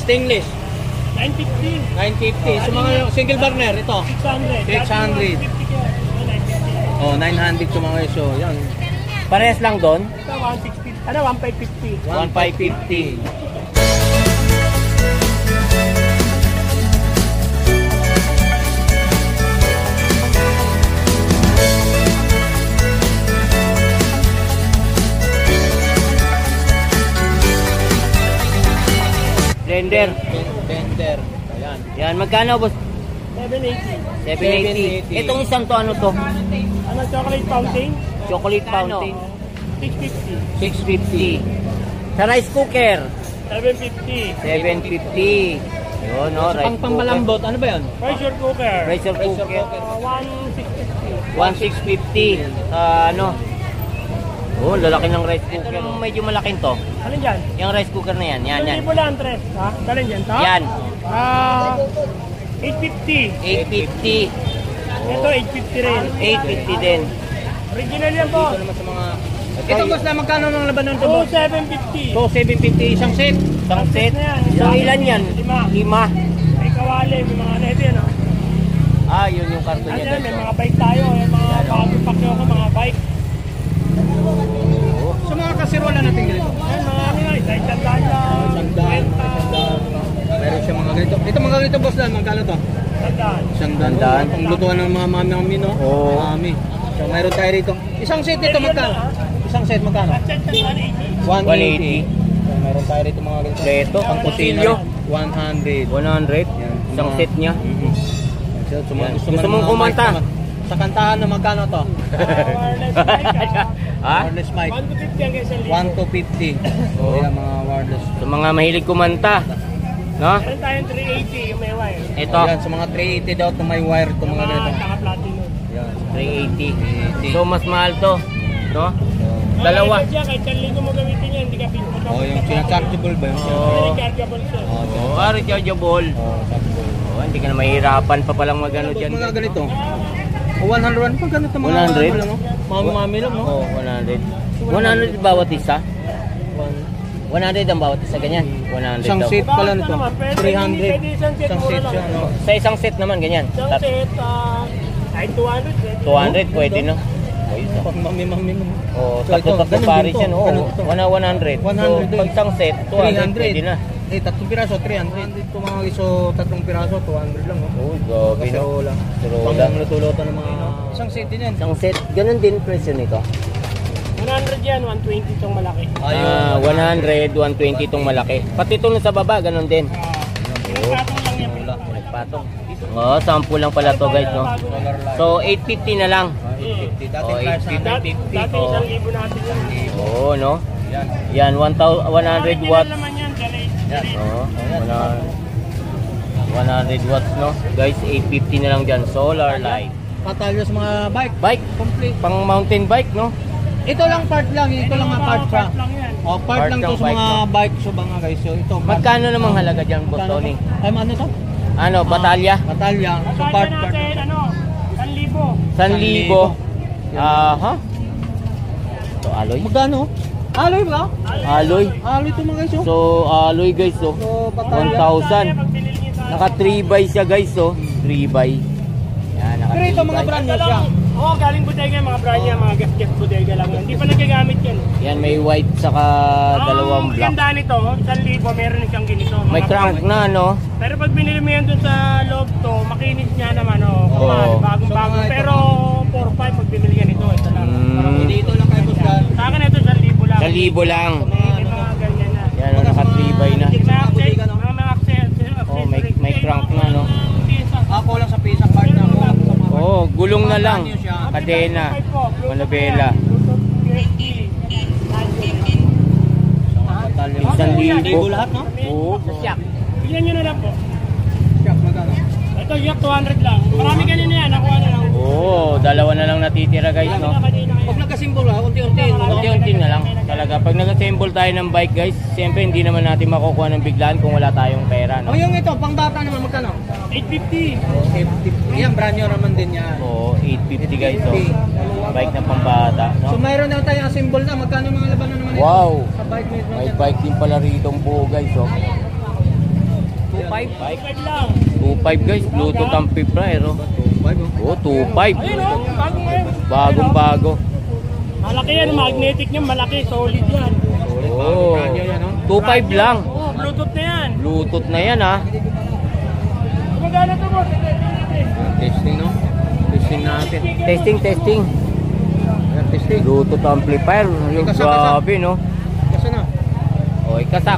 Stainless. 950. 950. So mga single burner, ito. 600. 600. Oh, 900 sa mga iso. Yan. Parehas lang doon? Ito 160. Ano, 1550. 1550. Blender. Blender. Ayan. Yan, magkano boss? 780. 780. Itong isang to, ano to? Ano, chocolate fountain? Chocolate fountain. 650. 650. Sa rice cooker? 750. 750. Yun, no, rice cooker. Pampalambot, ano ba yun? Pressure cooker. Pressure cooker. 1650. 1650. Ano? Oh, lalaki ng rice cooker. Ito medyo malaking to. Alin dyan? Yung rice cooker na yan. Yan, yan. Hindi mo lang, Andres. Ha? Dalhin dyan, to? Yan. 850. 850. Ito, 850 rin. 850 din. Original yan po. Ito naman sa mga... Ito boss na magkano ng labanan ito? 750. So 750 isang set. Isang set. na yan. So ilan yan? 5. 5. May kawali, may mga neto yan. Ah, yun yung karton Ano niya. yan, may mga bike tayo. Yung mga bagong pakyo ko, mga bike. Sa mga kasirola natin ganito. Yan, mga ano yan. Isang Sandaan. Meron siya mga ganito. Ito mga ganito boss na, magkano to? Sandaan. Ang lutuan ng mga mami, no? Oo. Mami. So mayroon tayo rito. Isang set dito magkano? Isang set magkano? 180. So, mayroon tayo rito mga ganito. Ito, ang kutilyo. 100. 100. Yan. Isang set niya. So, Yan. Gusto mong kumanta? Sa kantahan na magkano to? Wireless mic. Ha? Wireless mic. 1 to 50 ang isang libo. 1 to 50. Oo. Yan mga wireless. Sa mga mahilig kumanta. No? Meron tayong 380 yung may wire. Ito, Yan, sa mga 380 daw to may wire to mga ganito. Tsaka platinum. Yan. 380. So, mas mahal to. No? Dalawa. Mga dyan, kahit 1,000 mo gamitin yan, hindi ka pinto. Oh, yung sinachargeable ba yun? Oo. Rechargeable siya. Oh, rechargeable. Chargeable. Oh, hindi ka na mahirapan pa palang magano Ano dyan. mga ganito? O 101 pa ganito mga 100? ano lang, no? Mami lang, no? Oh, 100. 100 bawat isa? 100 ang bawat isa, ganyan. 100 Isang daw. set pala nito. Pwede 300. isang set, Isang mura set lang. siya, no? Sa isang set naman, ganyan. Isang set, ay 200. 200, pwede, no? Oh, isa. Pag mami mo. Oh, So, ito, tatlo ganun pares din to. yan. Oh, Ganun to. 100. 100 So, din. pag isang set, 200, pwede na. Eh, tatlong piraso, 300. Ito mga iso, tatlong piraso, 200 lang, no? Oh, gabi na. Kasi lang. Turola. Pag luto-luto ng mga... Isang set din yan. Isang set, ganun din presyo nito. 100 yan, 120 itong malaki. Ah, 100, 120 itong malaki. Pati itong sa baba, ganun din. Pinagpatong lang yan. Nagpatong. Oh, sample lang pala to guys, no? So, 850 na lang. 850. Dati Oh, price 850. Dati 1,000 natin yan. Oo, no? Yan. Yan, 100 watts. naman yan, Yan. Oo, 100 watts, no? Guys, 850 na lang dyan. Solar light. Patalyo sa mga bike. Bike, Complete. pang mountain bike, no? Ito lang part lang. Ito lang ang part siya. lang yan. Oh, part Part lang to ng sa bike, mga no? bike. So mga guys. So ito. part. Magkano namang halaga dyan, Boss Magkano Tony? to? Ay, ano to? Ano, batalya? Batalya. So Kaya part. natin, ano, 1,000. 1,000. Ha? So, alloy? Magkano? Alloy ba? Alloy. Alloy to mga guys. So, alloy guys, oh. So batalya. 1,000. Pag binili niyo sa Naka 3 by siya guys, oh. 3 by. Yan, naka Pero ito 3 mga by. brand new Ito siya. lang. Oo, galing bodega, mga brand yan, mga gasket bodega lang yan. Hindi pa nagagamit yan. Yan, may white saka dalawang Ang black. ganda nito, 1,000, meron siyang ganito. mga May crank brand. na, no? Pero pag binili mo yan dun sa loob to, makinis niya naman, Oo. bagong-bago. So, mga ito- Pero 4-5 pag binili yan ito, ito lang. Mm. Dito lang kayo boss. Sa akin ito, 1,000 lang. 1,000 lang. May mga ganyan na. Yan, oh, naka 3 by na. Mga accessories. Oh, may crank na, no? Ako lang sa pisa part na ako. Oh, gulong na lang. Kadena. Manabela. Batalya. 1,000. Lahat, no? Oo. Sa siyak. Bigyan nyo na lang po. Shop magkano? Ito, yak 200 lang. Marami ganyan yan. Nakuha na lang. Oo, dalawa na lang natitira guys, no? Pag nagkasimbol ha, unti-unti. Unti-unti na lang. Talaga, pag nag-assemble tayo ng bike guys, siyempre hindi naman natin makukuha ng biglaan kung wala tayong pera, no? O yung ito, pang bata naman magkano? 850. Yan, brand new naman din yan. Oo, 850 guys, so. Bike na pambata, So no? mayroon na tayong assemble na, magkano mga labanan naman ito? Wow! Sa bike na ito. May bike din pala rito ang buo guys, oh. Bike. 5 lang. 2.5 guys, Bluetooth amplifier oh. 2.5 Oh, 2.5. Ayun o, bago ngayon. Bagong bago. Malaki yan, magnetic niya, malaki, solid yan. Oh. 2.5 lang. Oo, Bluetooth na yan. Bluetooth na yan ah. Magana to boss. Testing, no? Testing natin. Testing. Ayan, testing. Bluetooth amplifier. Yung grabe no. Kasi na. Oh, kasa.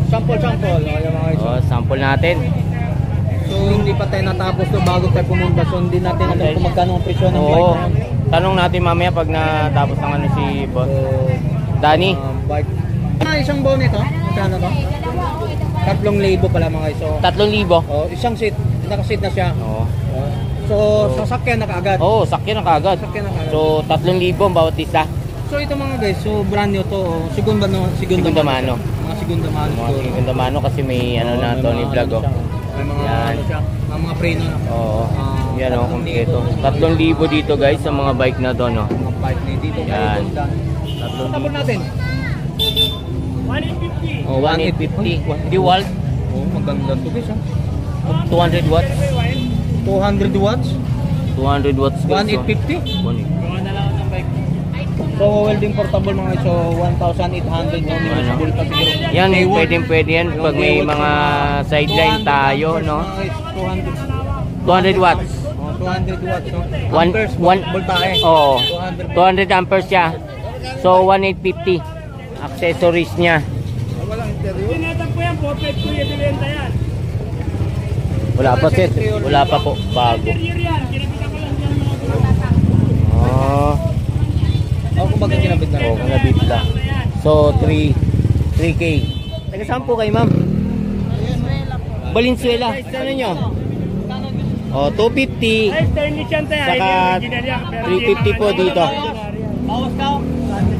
Sample. Ayan mga guys. Oh, sample natin. So, hindi pa tayo natapos to bago tayo pumunta. So, hindi natin alam kung magkano ang presyo ng bike Oo. na yan. Tanong natin mamaya pag natapos ng ano si boss. Danny. Bike. Isang buo nito? Magkano to? 3,000 pala mga guys. So, 3,000. isang seat. Naka-seat na siya. Oo. So, sasakyan na kaagad. Oh, sakyan na kagad. Sakyan na kaagad. So, 3,000 bawat isa. So, ito mga guys. So, brand new to. Segunda Mano. Mga segunda mano. Mga segunda mano kasi may ano na Tony Vlog oh. May mga Yan. ano siya. Mga preno na. Oo. Yan oh, kompleto. 3,000 dito guys sa mga bike na to no. Mga bike na dito. Yan. Tapos natin. 150. Oh, 1,850. Dual, Oh, maganda to guys. 200 watts. 200 watts. 200 watts guys. 1,850. 1,850. Gawa na lang ng bike. So, welding portable mga guys. So, 1,800 no? Ano? Siguro pa siguro. Yan, May wood. pwede yan pag may mga sideline 200 tayo, amperes, no? mga guys. 200 watts. 200 watts, no? One, Amperes, one, voltahe. oh, 200. 200 amperes siya. So, 1,850. Accessories niya. Tinatag po yan, 4.5 ko yung bilenta yan. Wala pa set. Wala pa po. Bago. Interior yan, kinipitan ko lang dyan mga gulong. Oh, Ako kung bakit kinabit na. oh, nabit lang. So, 3K. Taga saan po kayo, ma'am? Valenzuela. Ano nyo? Oh, 250. Ay, stainless yan tayo. Saka 350 po dito. Bawas ka.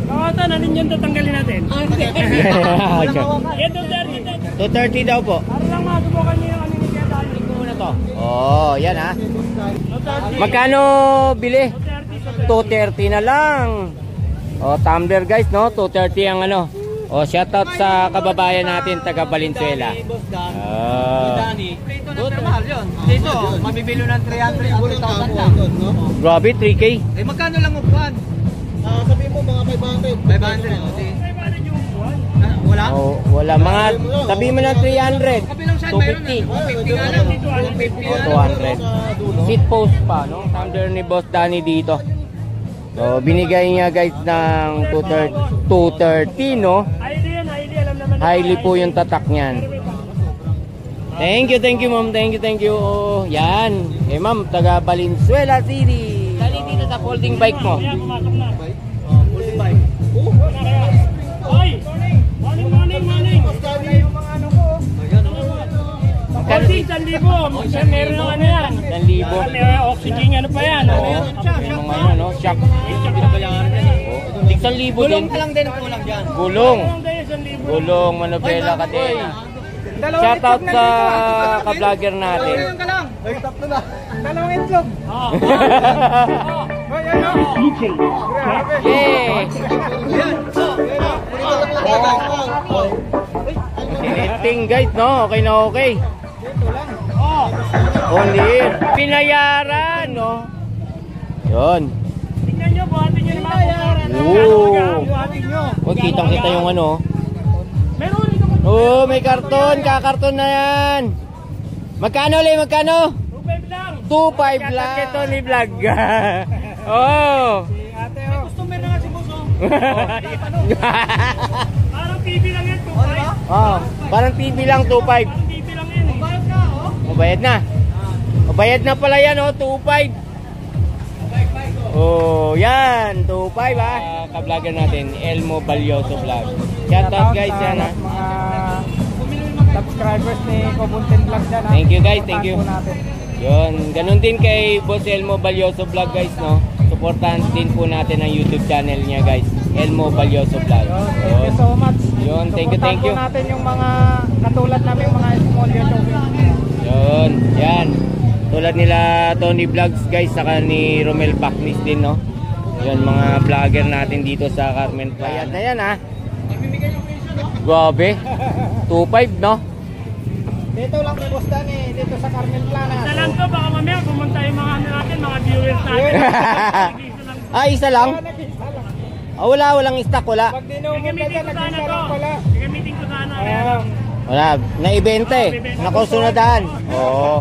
Kawatan, ano yun tatanggalin natin? Yan, 230. 230 daw po. Para lang masubukan niyo yung ano ni Kuya Dali. Muna to. Oh, yan ha. 230. Magkano bili? 230 na lang. Oh, tumbler guys, no? 230 ang ano. Oh, shoutout sa kababayan natin taga Valenzuela. Oh. Dito, mahal yun. Dito, mabibilo ng 300, 4,000 lang. Grabe, 3K. Eh, magkano lang upuan? Sabihin mo, mga 500. 500, wala? Oh, wala. Mga, sabi mo ng 300. Kabilang side, mayroon 250. na. 150 nga lang. 150 Oh, 200. Seat post pa, no? Tumbler ni Boss Danny dito. So, binigay niya guys ng 230, no? Highly yan, highly. Alam naman. Highly po yung tatak niyan. Thank you ma'am. Thank you. Oh, yan. Eh ma'am, taga Valenzuela City. Dali dito sa folding bike mo. Kaya pumasok na. Full bike. Hoy! Morning! Kasi 1,000. Meron yung ano yan. 1,000. May oxygen, ano pa yan. Ano yan? May mga ano, no? Shock. Oh, 1,000 din. Lang din ang kulang dyan. Gulong. Ang dahil 1,000. Gulong, manobela ka din. Shoutout sa ka-vlogger natin. ka lang. Ay, tatlo na. Dalawang itlog. Yay! Connecting guys, no? Okay na okay. Only pinayaran, no? Yun. Tingnan nyo, buhatin nyo naman. Buhatin nyo. Huwag kitang-kita yung ano. Meron dito. Oh, may karton. Kakarton na yan. Magkano ulit? Magkano? 2.5 lang. 2.5 lang. Ito ni vlog. Oh. Ate, oh. Customer na nga si Boso. Parang TV lang yan, 2.5. Oh, parang TV lang 2.5. Parang TV lang yan. Bayad ka, oh. Mabayad na. Mabayad na pala yan, oh, 2.5. Oh, yan, 2.5 ha. Ka-vlogger natin, Elmo Balyoso Vlog. Shoutout guys, yan ha. Subscribers ni Kobuntin Vlog dyan, Thank you guys, thank you. Yun, ganun din kay Boss Elmo Balyoso Vlog guys, no. Supportahan din po natin ang YouTube channel niya guys, Elmo Balyoso Vlog. Thank you so much. Yun, thank you. Supportahan po natin yung mga katulad namin, mga small YouTubers. Yun, yan. Tulad nila Tony Vlogs guys, saka ni Romel Bacnis din, no. Yun, mga vlogger natin dito sa Carmen Playa. Ayan na yan ha. Grabe. 2.5, no. Dito lang kay Boss Dan eh, dito sa Carmen Plana. Isa lang to, baka mamaya pumunta yung mga ano natin, mga viewers natin. Isa lang. Ah, isa lang? Ah, walang stock, wala. Gagamitin ko sana to. Gagamitin ko sana. Wala, naibenta eh. Nakusunadahan. Oo.